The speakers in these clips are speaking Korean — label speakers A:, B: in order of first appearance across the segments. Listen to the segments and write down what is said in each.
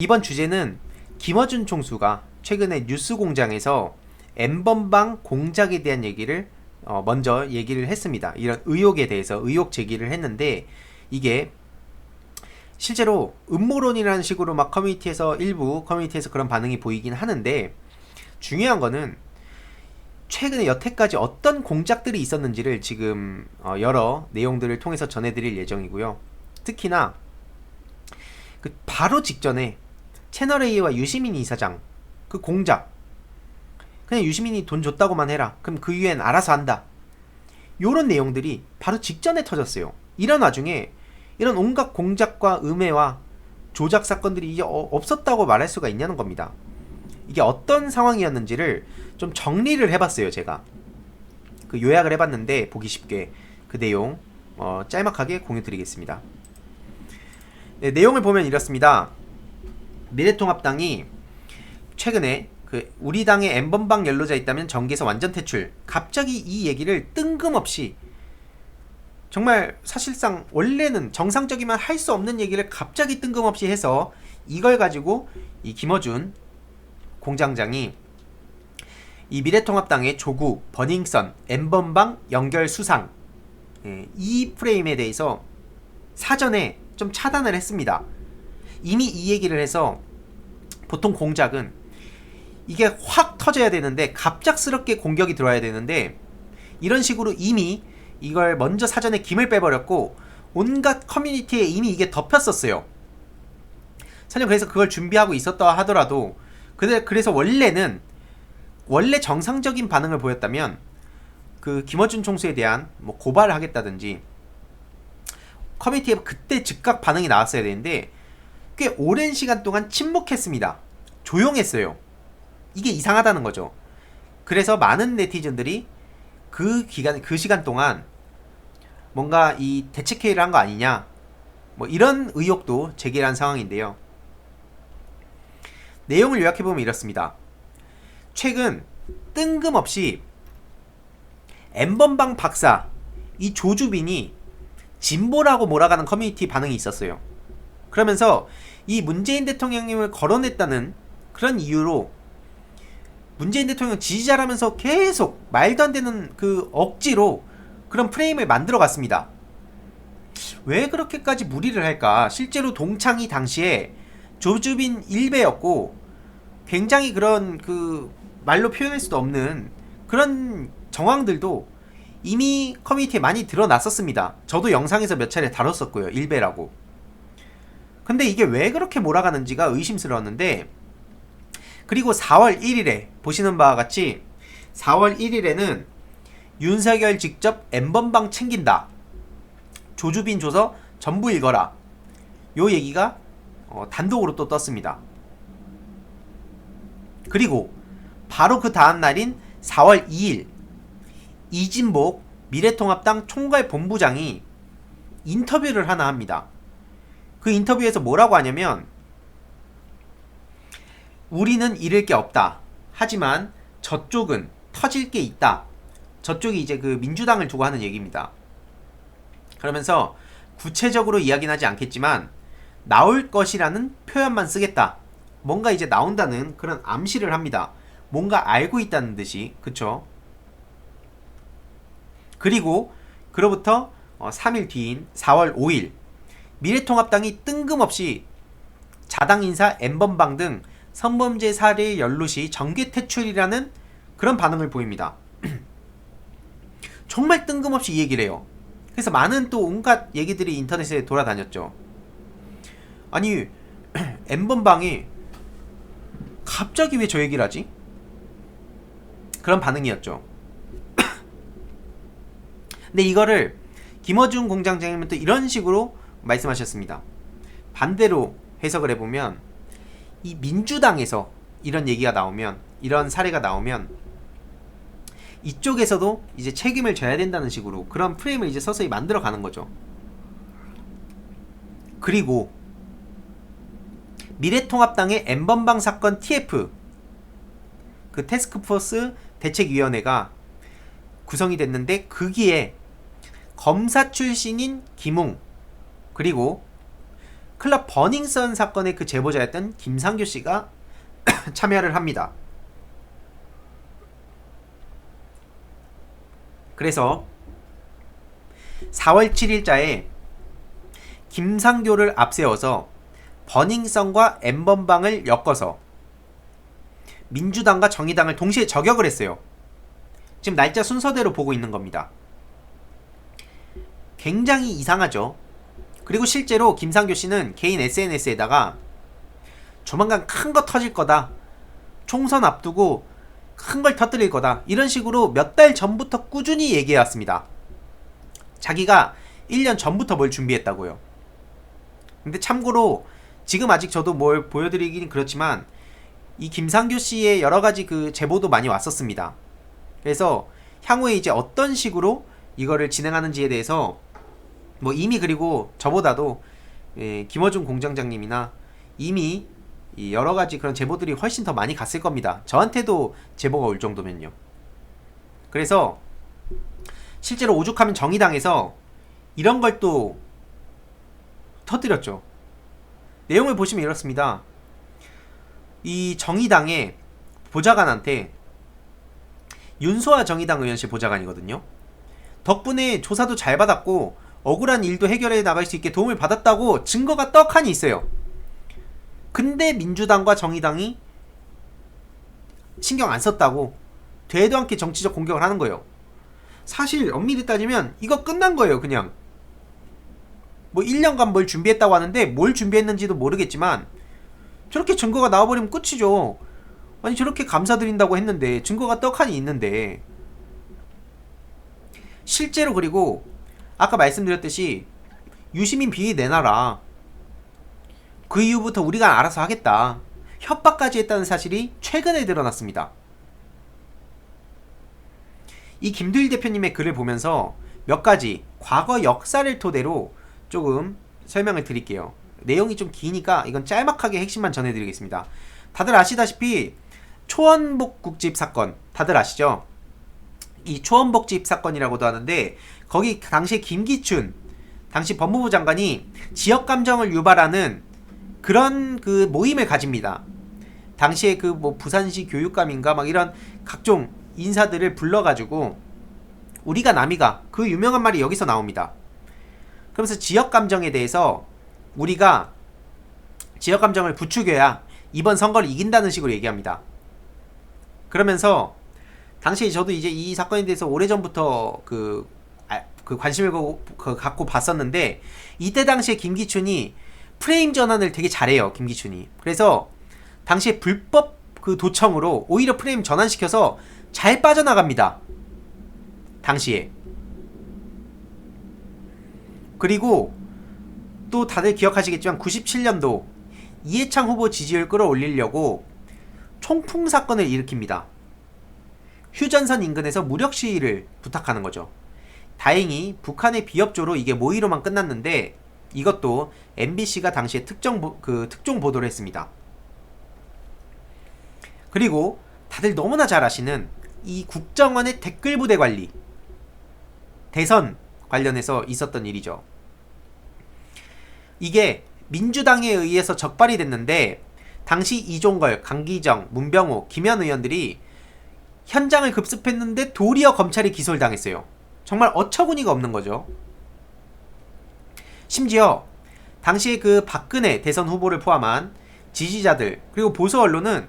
A: 이번 주제는 김어준 총수가 최근에 뉴스공장에서 N번방 공작에 대한 얘기를 먼저 얘기를 했습니다. 이런 의혹에 대해서 의혹 제기를 했는데 이게 실제로 음모론이라는 식으로 막 일부 커뮤니티에서 그런 반응이 보이긴 하는데, 중요한 거는 최근에 여태까지 어떤 공작들이 있었는지를 지금 여러 내용들을 통해서 전해드릴 예정이고요. 특히나 그 바로 직전에 채널A와 유시민 이사장 그 공작, 그냥 유시민이 돈 줬다고만 해라, 그럼 그 이후엔 알아서 한다, 요런 내용들이 바로 직전에 터졌어요. 이런 와중에 이런 온갖 공작과 음해와 조작 사건들이 이게 없었다고 말할 수가 있냐는 겁니다. 이게 어떤 상황이었는지를 좀 정리를 해봤어요. 제가 그 요약을 해봤는데 보기 쉽게 그 내용 짤막하게 공유드리겠습니다. 네, 내용을 보면 이렇습니다. 미래통합당이 최근에 그 우리 당에 N번방 연루자 있다면 정계에서 완전 퇴출, 갑자기 이 얘기를 뜬금없이, 정말 사실상 원래는 정상적이면 할 수 없는 얘기를 갑자기 뜬금없이 해서 이걸 가지고 이 김어준 공장장이 이 미래통합당의 조국, 버닝썬, N번방 연결 수상, 이 프레임에 대해서 사전에 좀 차단을 했습니다. 이미 이 얘기를 해서 보통 공작은 이게 확 터져야 되는데, 갑작스럽게 공격이 들어와야 되는데, 이런 식으로 이미 이걸 먼저 사전에 김을 빼버렸고 온갖 커뮤니티에 이미 이게 덮였었어요. 사실 그래서 그걸 준비하고 있었다 하더라도, 그래서 원래 정상적인 반응을 보였다면 그 김어준 총수에 대한 뭐 고발을 하겠다든지 커뮤니티에 그때 즉각 반응이 나왔어야 되는데, 꽤 오랜 시간 동안 침묵했습니다. 조용했어요. 이게 이상하다는 거죠. 그래서 많은 네티즌들이 그 시간 동안 뭔가 이 대책회의를 한 거 아니냐, 뭐 이런 의혹도 제기한 상황인데요. 내용을 요약해보면 이렇습니다. 최근 뜬금없이 N번방 박사 이 조주빈이 진보라고 몰아가는 커뮤니티 반응이 있었어요. 그러면서 이 문재인 대통령님을 거론했다는 그런 이유로 문재인 대통령 지지자라면서 계속 말도 안 되는 그 억지로 그런 프레임을 만들어 갔습니다. 왜 그렇게까지 무리를 할까? 실제로 동창이 당시에 조주빈 일배였고, 굉장히 그런 그 말로 표현할 수도 없는 그런 정황들도 이미 커뮤니티에 많이 드러났었습니다. 저도 영상에서 몇 차례 다뤘었고요. 일배라고. 근데 이게 왜 그렇게 몰아가는지가 의심스러웠는데, 그리고 4월 1일에 보시는 바와 같이 4월 1일에는 윤석열 직접 N번방 챙긴다, 조주빈 조서 전부 읽어라, 요 얘기가 단독으로 또 떴습니다. 그리고 바로 그 다음 날인 4월 2일 이진복 미래통합당 총괄본부장이 인터뷰를 하나 합니다. 그 인터뷰에서 뭐라고 하냐면, 우리는 잃을 게 없다, 하지만 저쪽은 터질 게 있다. 저쪽이 이제 그 민주당을 두고 하는 얘기입니다. 그러면서 구체적으로 이야기는 하지 않겠지만 나올 것이라는 표현만 쓰겠다. 뭔가 이제 나온다는 그런 암시를 합니다. 뭔가 알고 있다는 듯이. 그쵸? 그리고 그로부터 3일 뒤인 4월 5일 미래통합당이 뜬금없이 자당 인사 N번방 등 성범죄 사례 연루 시 정계 퇴출이라는 그런 반응을 보입니다. 정말 뜬금없이 이 얘기를 해요. 그래서 많은 또 온갖 얘기들이 인터넷에 돌아다녔죠. 아니 N번방이 갑자기 왜 저 얘기를 하지? 그런 반응이었죠. 근데 이거를 김어준 공장장님은 또 이런 식으로 말씀하셨습니다. 반대로 해석을 해보면, 이 민주당에서 이런 얘기가 나오면, 이런 사례가 나오면 이쪽에서도 이제 책임을 져야 된다는 식으로 그런 프레임을 이제 서서히 만들어 가는 거죠. 그리고 미래통합당의 N번방 사건 TF 그 태스크포스 대책위원회가 구성이 됐는데, 거기에 검사 출신인 김웅, 그리고 클럽 버닝썬 사건의 그 제보자였던 김상교 씨가 참여를 합니다. 그래서 4월 7일자에 김상교를 앞세워서 버닝썬과 엠번방을 엮어서 민주당과 정의당을 동시에 저격을 했어요. 지금 날짜 순서대로 보고 있는 겁니다. 굉장히 이상하죠. 그리고 실제로 김상교 씨는 개인 SNS에다가 조만간 큰 거 터질 거다, 총선 앞두고 큰 걸 터뜨릴 거다, 이런 식으로 몇 달 전부터 꾸준히 얘기해왔습니다. 자기가 1년 전부터 뭘 준비했다고요. 근데 참고로 지금 아직 저도 뭘 보여드리긴 그렇지만 이 김상교 씨의 여러가지 그 제보도 많이 왔었습니다. 그래서 향후에 이제 어떤 식으로 이거를 진행하는지에 대해서 뭐 이미, 그리고 저보다도 김어준 공장장님이나 이미 여러가지 그런 제보들이 훨씬 더 많이 갔을 겁니다. 저한테도 제보가 올 정도면요. 그래서 실제로 오죽하면 정의당에서 이런 걸 또 터뜨렸죠. 내용을 보시면 이렇습니다. 이 정의당의 보좌관한테, 윤소아 정의당 의원실 보좌관이거든요, 덕분에 조사도 잘 받았고 억울한 일도 해결해 나갈 수 있게 도움을 받았다고 증거가 떡하니 있어요. 근데 민주당과 정의당이 신경 안 썼다고 되도 않게 정치적 공격을 하는 거예요. 사실 엄밀히 따지면 이거 끝난 거예요. 그냥 뭐 1년간 뭘 준비했다고 하는데 뭘 준비했는지도 모르겠지만 저렇게 증거가 나와버리면 끝이죠. 아니, 저렇게 감사드린다고 했는데 증거가 떡하니 있는데. 실제로 그리고 아까 말씀드렸듯이 유시민 비위 내놔라, 그 이후부터 우리가 알아서 하겠다, 협박까지 했다는 사실이 최근에 드러났습니다. 이 김두일 대표님의 글을 보면서 몇 가지 과거 역사를 토대로 조금 설명을 드릴게요. 내용이 좀 기니까 이건 짤막하게 핵심만 전해드리겠습니다. 다들 아시다시피 초원복국집 사건, 다들 아시죠? 이 초원복집 사건이라고도 하는데, 거기 당시 김기춘 당시 법무부 장관이 지역감정을 유발하는 그런 그 모임을 가집니다. 당시에 그 뭐 부산시 교육감인가 막 이런 각종 인사들을 불러가지고 우리가 남이가, 그 유명한 말이 여기서 나옵니다. 그러면서 지역감정에 대해서 우리가 지역감정을 부추겨야 이번 선거를 이긴다는 식으로 얘기합니다. 그러면서 당시에 저도 이제 이 사건에 대해서 오래전부터 그 관심을 갖고 봤었는데, 이때 당시에 김기춘이 프레임 전환을 되게 잘해요. 김기춘이. 그래서 당시에 불법 그 도청으로 오히려 프레임 전환시켜서 잘 빠져나갑니다. 당시에. 그리고 또 다들 기억하시겠지만 97년도 이해창 후보 지지율 끌어올리려고 총풍 사건을 일으킵니다. 휴전선 인근에서 무력 시위를 부탁하는 거죠. 다행히 북한의 비협조로 이게 모의로만 끝났는데, 이것도 MBC가 당시에 특종 보도를 했습니다. 그리고 다들 너무나 잘 아시는 이 국정원의 댓글 부대 관리, 대선 관련해서 있었던 일이죠. 이게 민주당에 의해서 적발이 됐는데, 당시 이종걸, 강기정, 문병호, 김현 의원들이 현장을 급습했는데 도리어 검찰이 기소를 당했어요. 정말 어처구니가 없는 거죠. 심지어 당시에 그 박근혜 대선 후보를 포함한 지지자들, 그리고 보수 언론은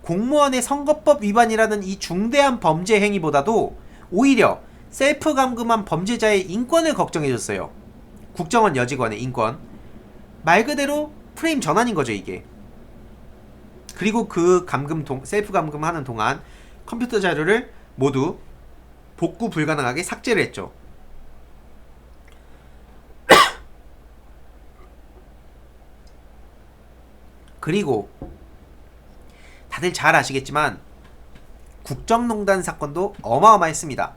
A: 공무원의 선거법 위반이라는 이 중대한 범죄 행위보다도 오히려 셀프 감금한 범죄자의 인권을 걱정해줬어요. 국정원 여직원의 인권. 말 그대로 프레임 전환인 거죠, 이게. 그리고 그 셀프 감금하는 동안 컴퓨터 자료를 모두 복구 불가능하게 삭제를 했죠. 그리고 다들 잘 아시겠지만 국정농단 사건도 어마어마했습니다.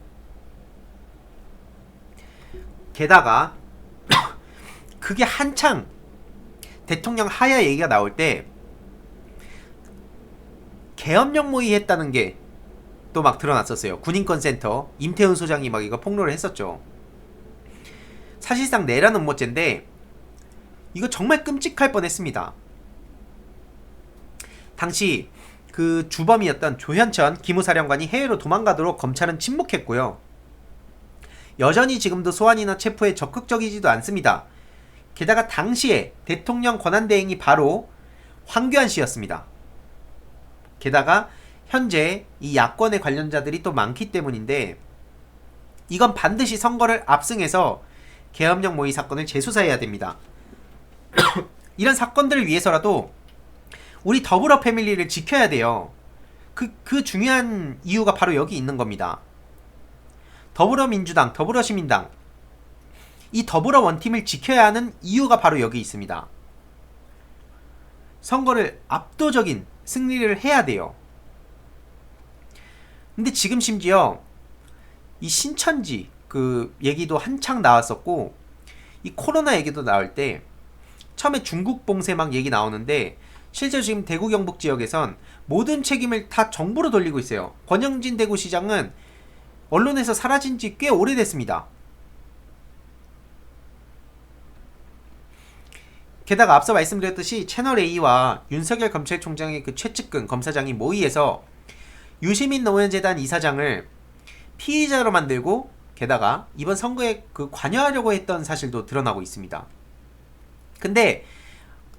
A: 게다가 그게 한창 대통령 하야 얘기가 나올 때 계엄령 모의 했다는 게 또 막 드러났었어요. 군인권센터 임태훈 소장이 막 이거 폭로를 했었죠. 사실상 내란 음모죄인데, 이거 정말 끔찍할 뻔했습니다. 당시 그 주범이었던 조현천 기무사령관이 해외로 도망가도록 검찰은 침묵했고요. 여전히 지금도 소환이나 체포에 적극적이지도 않습니다. 게다가 당시에 대통령 권한대행이 바로 황교안 씨였습니다. 게다가 현재 이 야권의 관련자들이 또 많기 때문인데 이건 반드시 선거를 압승해서 계엄령 모의 사건을 재수사해야 됩니다. 이런 사건들을 위해서라도 우리 더불어 패밀리를 지켜야 돼요. 그 중요한 이유가 바로 여기 있는 겁니다. 더불어민주당, 더불어시민당, 이 더불어 원팀을 지켜야 하는 이유가 바로 여기 있습니다. 선거를 압도적인 승리를 해야 돼요. 근데 지금 심지어 이 신천지 그 얘기도 한창 나왔었고, 이 코로나 얘기도 나올 때 처음에 중국 봉쇄 막 얘기 나오는데 실제로 지금 대구 경북 지역에선 모든 책임을 다 정부로 돌리고 있어요. 권영진 대구시장은 언론에서 사라진 지 꽤 오래됐습니다. 게다가 앞서 말씀드렸듯이 채널A와 윤석열 검찰총장의 그 최측근 검사장이 모의해서 유시민 노무현재단 이사장을 피의자로 만들고 게다가 이번 선거에 그 관여하려고 했던 사실도 드러나고 있습니다. 근데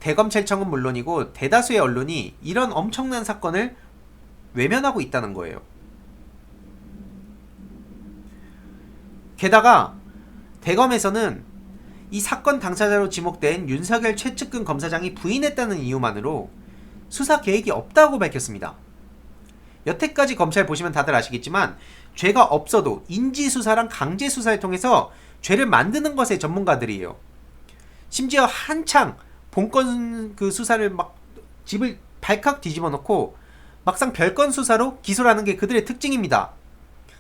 A: 대검찰청은 물론이고 대다수의 언론이 이런 엄청난 사건을 외면하고 있다는 거예요. 게다가 대검에서는 이 사건 당사자로 지목된 윤석열 최측근 검사장이 부인했다는 이유만으로 수사 계획이 없다고 밝혔습니다. 여태까지 검찰 보시면 다들 아시겠지만 죄가 없어도 인지수사랑 강제수사를 통해서 죄를 만드는 것의 전문가들이에요. 심지어 한창 본건 그 수사를 막 집을 발칵 뒤집어 놓고 막상 별건 수사로 기소를 하는 게 그들의 특징입니다.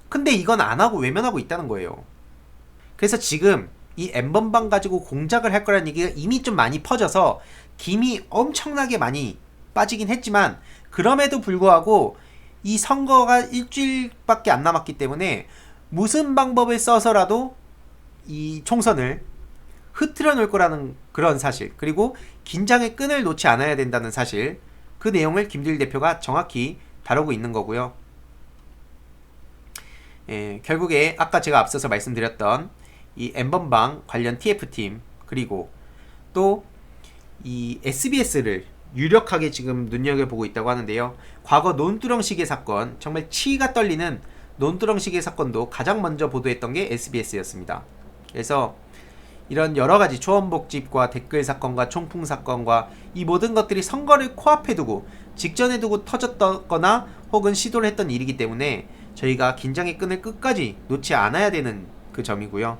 A: 근데 이건 안 하고 외면하고 있다는 거예요. 그래서 지금 이 N번방 가지고 공작을 할 거라는 얘기가 이미 좀 많이 퍼져서 김이 엄청나게 많이 빠지긴 했지만 그럼에도 불구하고 이 선거가 일주일밖에 안 남았기 때문에 무슨 방법을 써서라도 이 총선을 흐트러 놓을 거라는 그런 사실, 그리고 긴장의 끈을 놓지 않아야 된다는 사실, 그 내용을 김두일 대표가 정확히 다루고 있는 거고요. 결국에 아까 제가 앞서서 말씀드렸던 이 N번방 관련 TF팀, 그리고 또 이 SBS를 유력하게 지금 눈여겨보고 있다고 하는데요. 과거 논두렁시계 사건, 정말 치가 떨리는 논두렁시계 사건도 가장 먼저 보도했던 게 SBS였습니다. 그래서 이런 여러가지 초원복집과 댓글 사건과 총풍 사건과 이 모든 것들이 선거를 코앞에 두고 직전에 두고 터졌거나 혹은 시도를 했던 일이기 때문에 저희가 긴장의 끈을 끝까지 놓지 않아야 되는 그 점이고요.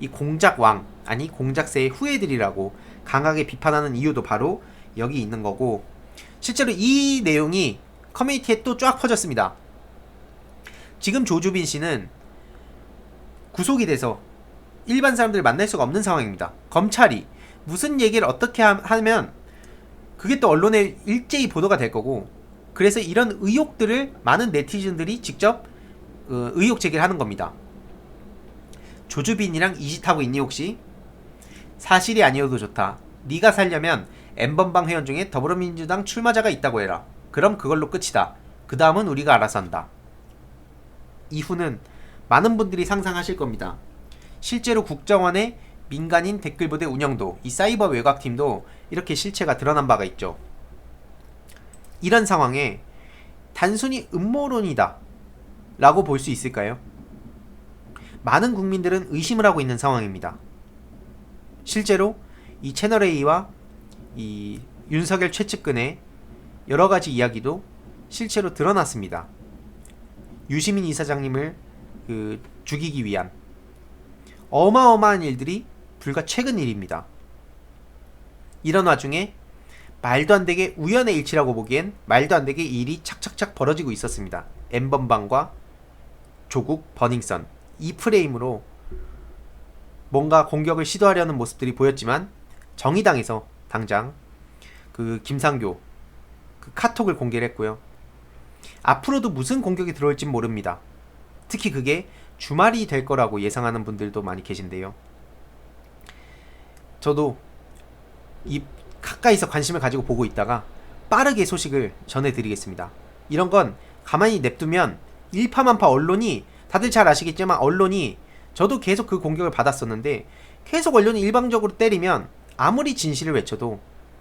A: 이 공작왕, 아니 공작새의 후예들이라고 강하게 비판하는 이유도 바로 여기 있는 거고, 실제로 이 내용이 커뮤니티에 또 쫙 퍼졌습니다. 지금 조주빈 씨는 구속이 돼서 일반 사람들을 만날 수가 없는 상황입니다. 검찰이 무슨 얘기를 어떻게 하면 그게 또 언론에 일제히 보도가 될 거고, 그래서 이런 의혹들을 많은 네티즌들이 직접 의혹 제기를 하는 겁니다. 조주빈이랑 이 짓 하고 있니 혹시? 사실이 아니어도 좋다. 네가 살려면 N번방 회원 중에 더불어민주당 출마자가 있다고 해라. 그럼 그걸로 끝이다. 그 다음은 우리가 알아서 한다. 이후는 많은 분들이 상상하실 겁니다. 실제로 국정원의 민간인 댓글부대 운영도, 이 사이버 외곽팀도 이렇게 실체가 드러난 바가 있죠. 이런 상황에 단순히 음모론이다 라고 볼 수 있을까요? 많은 국민들은 의심을 하고 있는 상황입니다. 실제로 이 채널A와 이 윤석열 최측근의 여러가지 이야기도 실제로 드러났습니다. 유시민 이사장님을 죽이기 위한 어마어마한 일들이 불과 최근 일입니다. 이런 와중에 말도 안 되게 우연의 일치라고 보기엔 말도 안 되게 일이 착착착 벌어지고 있었습니다. N번방과 조국 버닝썬, 이 프레임으로 뭔가 공격을 시도하려는 모습들이 보였지만 정의당에서 당장 그 김상교 그 카톡을 공개를 했고요. 앞으로도 무슨 공격이 들어올진 모릅니다. 특히 그게 주말이 될 거라고 예상하는 분들도 많이 계신데요. 저도 이 가까이서 관심을 가지고 보고 있다가 빠르게 소식을 전해드리겠습니다. 이런 건 가만히 냅두면 일파만파 언론이, 다들 잘 아시겠지만 언론이, 저도 계속 그 공격을 받았었는데, 계속 언론이 일방적으로 때리면 아무리 진실을 외쳐도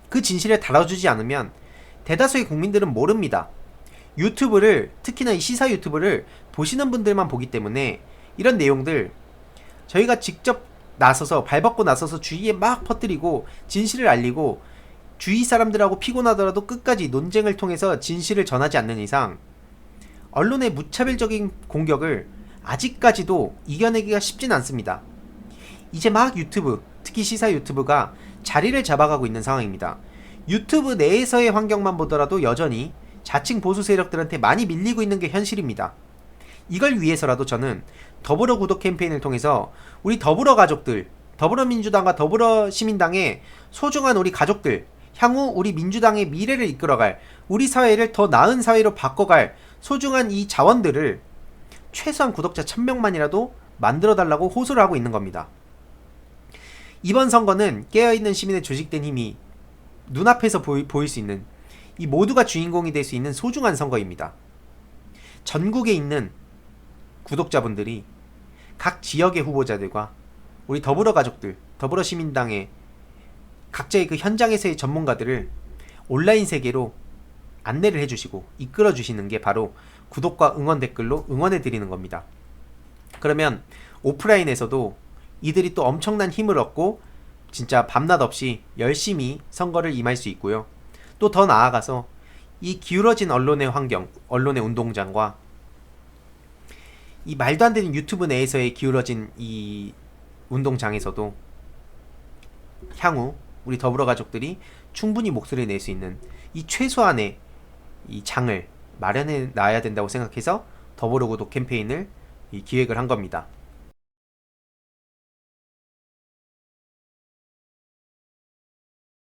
A: 그 진실을 다뤄주지 않으면 대다수의 국민들은 모릅니다. 유튜브를, 특히나 이 시사 유튜브를 보시는 분들만 보기 때문에 이런 내용들 저희가 직접 나서서, 발벗고 나서서 주위에 막 퍼뜨리고 진실을 알리고 주위 사람들하고 피곤하더라도 끝까지 논쟁을 통해서 진실을 전하지 않는 이상 언론의 무차별적인 공격을 아직까지도 이겨내기가 쉽진 않습니다. 이제 막 유튜브, 특히 시사 유튜브가 자리를 잡아가고 있는 상황입니다. 유튜브 내에서의 환경만 보더라도 여전히 자칭 보수 세력들한테 많이 밀리고 있는 게 현실입니다. 이걸 위해서라도 저는 더불어 구독 캠페인을 통해서 우리 더불어 가족들, 더불어민주당과 더불어시민당의 소중한 우리 가족들, 향후 우리 민주당의 미래를 이끌어갈, 우리 사회를 더 나은 사회로 바꿔갈 소중한 이 자원들을 최소한 구독자 1000명만이라도 만들어달라고 호소를 하고 있는 겁니다. 이번 선거는 깨어있는 시민의 조직된 힘이 눈앞에서 보일 수 있는, 이 모두가 주인공이 될 수 있는 소중한 선거입니다. 전국에 있는 구독자분들이 각 지역의 후보자들과 우리 더불어 가족들, 더불어시민당의 각자의 그 현장에서의 전문가들을 온라인 세계로 안내를 해주시고 이끌어 주시는 게 바로 구독과 응원 댓글로 응원해 드리는 겁니다. 그러면 오프라인에서도 이들이 또 엄청난 힘을 얻고 진짜 밤낮 없이 열심히 선거를 임할 수 있고요. 또 더 나아가서 이 기울어진 언론의 환경, 언론의 운동장과 이 말도 안 되는 유튜브 내에서의 기울어진 이 운동장에서도 향후 우리 더불어 가족들이 충분히 목소리를 낼 수 있는 이 최소한의 이 장을 마련해 놔야 된다고 생각해서 더불어 구독 캠페인을 기획을 한 겁니다.